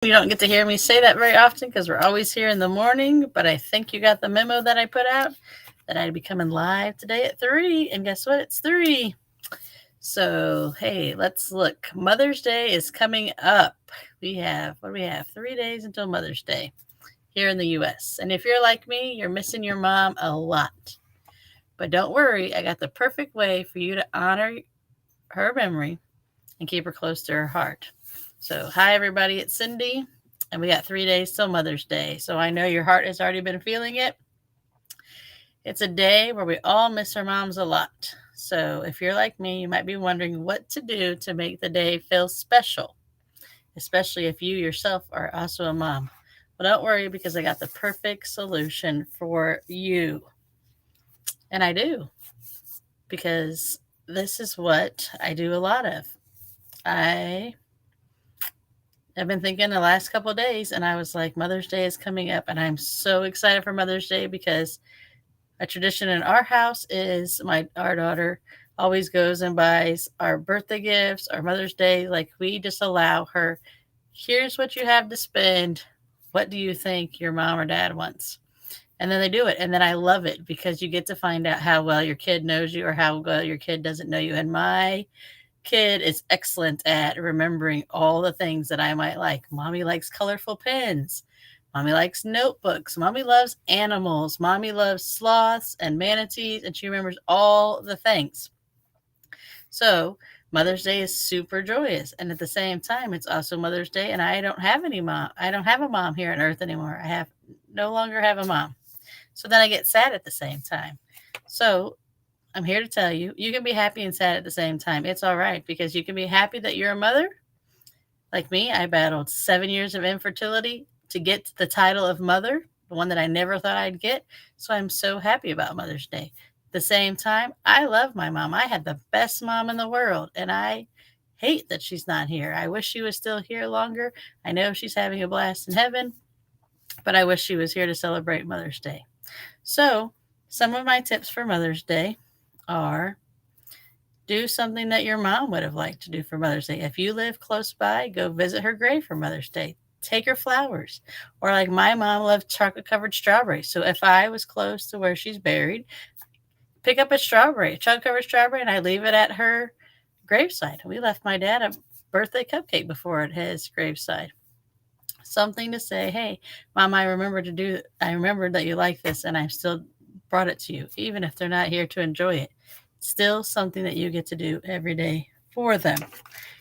You don't get to hear me say that very often because we're always here in the morning, but I think you got the memo that I put out that I'd be coming live today at 3. And guess what? It's 3. So, hey, let's look. Mother's Day is coming up. What do we have? 3 days until Mother's Day here in the US. And if you're like me, you're missing your mom a lot. But don't worry, I got the perfect way for you to honor her memory and keep her close to her heart. So, hi everybody, it's Cindy, and we got 3 days till Mother's Day. So, I know your heart has already been feeling it. It's a day where we all miss our moms a lot. So, if you're like me, you might be wondering what to do to make the day feel special, especially if you yourself are also a mom. Well, don't worry because I got the perfect solution for you. And I do, because this is what I do a lot of. I've been thinking the last couple of days, and I was like, Mother's Day is coming up, and I'm so excited for Mother's Day because a tradition in our house is our daughter always goes and buys our birthday gifts, our Mother's Day. Like we just allow her, here's what you have to spend. What do you think your mom or dad wants? And then they do it. And then I love it because you get to find out how well your kid knows you or how well your kid doesn't know you. And my kid is excellent at remembering all the things that I might like. Mommy likes colorful pens. Mommy likes notebooks. Mommy loves animals. Mommy loves sloths and manatees, and she remembers all the things. So, Mother's Day is super joyous. And at the same time, it's also Mother's Day, and I don't have any mom. I don't have a mom here on earth anymore. No longer have a mom. So then I get sad at the same time. So I'm here to tell you, you can be happy and sad at the same time. It's all right because you can be happy that you're a mother. Like me, I battled 7 years of infertility to get the title of mother, the one that I never thought I'd get. So I'm so happy about Mother's Day. At the same time, I love my mom. I had the best mom in the world, and I hate that she's not here. I wish she was still here longer. I know she's having a blast in heaven, but I wish she was here to celebrate Mother's Day. So, some of my tips for Mother's Day are do something that your mom would have liked to do for Mother's Day. If you live close by, go visit her grave for Mother's Day. Take her flowers. Or like my mom loved chocolate covered strawberries. So if I was close to where she's buried, pick up a chocolate covered strawberry, and I leave it at her graveside. We left my dad a birthday cupcake before at his graveside. Something to say, hey, mom, I remembered that you like this, and I still brought it to you, even if they're not here to enjoy it. Still something that you get to do every day for them.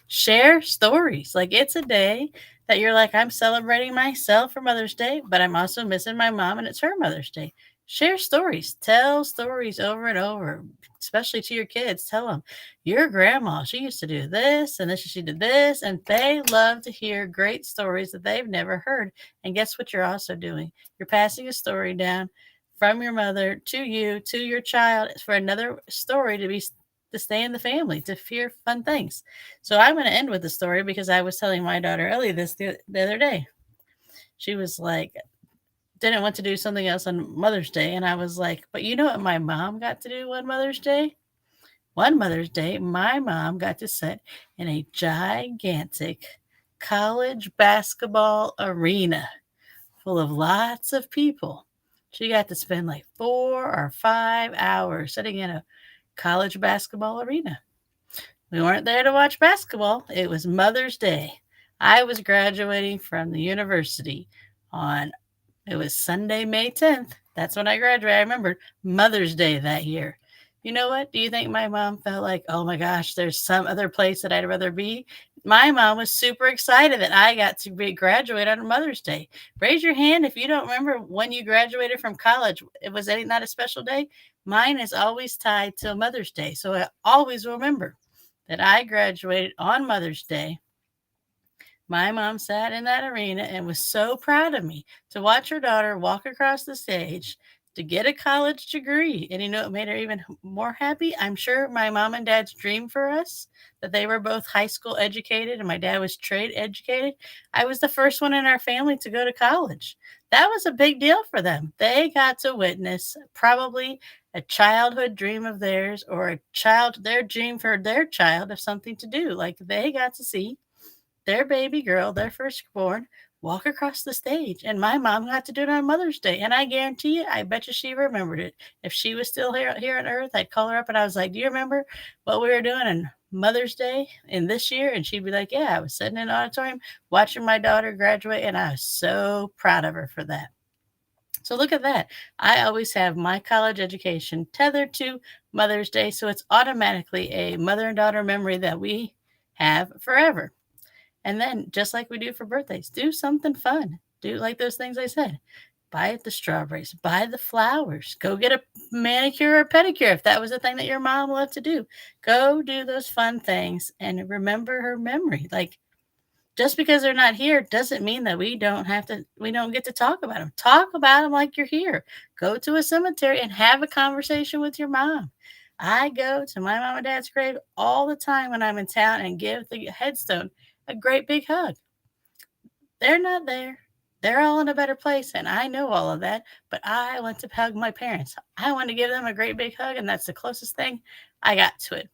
Share stories. Like it's a day that you're like, I'm celebrating myself for Mother's Day, but I'm also missing my mom and it's her Mother's Day. Share stories. Tell stories over and over, especially to your kids. Tell them your grandma, she used to do this and this, she did this. And they love to hear great stories that they've never heard. And guess what you're also doing? You're passing a story down from your mother to you, to your child, for another story to stay in the family, to hear fun things. So I'm going to end with the story because I was telling my daughter Ellie this the other day. She was like, didn't want to do something else on Mother's Day. And I was like, but you know what my mom got to do on Mother's Day? One Mother's Day, my mom got to sit in a gigantic college basketball arena full of lots of people. She got to spend like 4 or 5 hours sitting in a college basketball arena. We weren't there to watch basketball. It was Mother's Day. I was graduating from the university on, it was Sunday, May 10th. That's when I graduated. I remember Mother's Day that year. You know what? Do you think my mom felt like, oh my gosh, there's some other place that I'd rather be? My mom was super excited that I got to graduate on Mother's Day. Raise your hand if you don't remember when you graduated from college. It was not a special day. Mine is always tied to Mother's Day. So I always remember that I graduated on Mother's Day. My mom sat in that arena and was so proud of me to watch her daughter walk across the stage to get a college degree. And you know what made her even more happy? I'm sure my mom and dad's dream for us, that they were both high school educated and my dad was trade educated. I was the first one in our family to go to college. That was a big deal for them. They got to witness probably a childhood dream of theirs, or their dream for their child of something to do. Like they got to see their baby girl, their firstborn, walk across the stage. And my mom got to do it on Mother's Day. And I guarantee you, I bet you she remembered it. If she was still here on Earth, I'd call her up and I was like, do you remember what we were doing on Mother's Day in this year? And she'd be like, yeah, I was sitting in an auditorium watching my daughter graduate. And I was so proud of her for that. So look at that. I always have my college education tethered to Mother's Day. So it's automatically a mother and daughter memory that we have forever. And then, just like we do for birthdays, do something fun. Do like those things I said. Buy the strawberries, buy the flowers, go get a manicure or pedicure if that was a thing that your mom loved to do. Go do those fun things and remember her memory. Like, just because they're not here doesn't mean that we don't get to talk about them. Talk about them like you're here. Go to a cemetery and have a conversation with your mom. I go to my mom and dad's grave all the time when I'm in town and give the headstone a great big hug. They're not there. They're all in a better place, and I know all of that, but I want to hug my parents. I want to give them a great big hug, and that's the closest thing I got to it.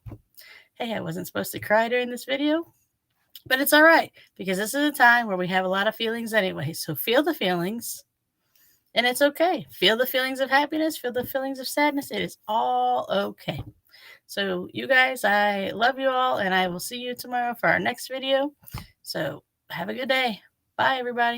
Hey, I wasn't supposed to cry during this video, but it's all right because this is a time where we have a lot of feelings anyway. So feel the feelings, and it's okay. Feel the feelings of happiness, feel the feelings of sadness. It is all okay. So, you guys, I love you all, and I will see you tomorrow for our next video. So, have a good day. Bye, everybody.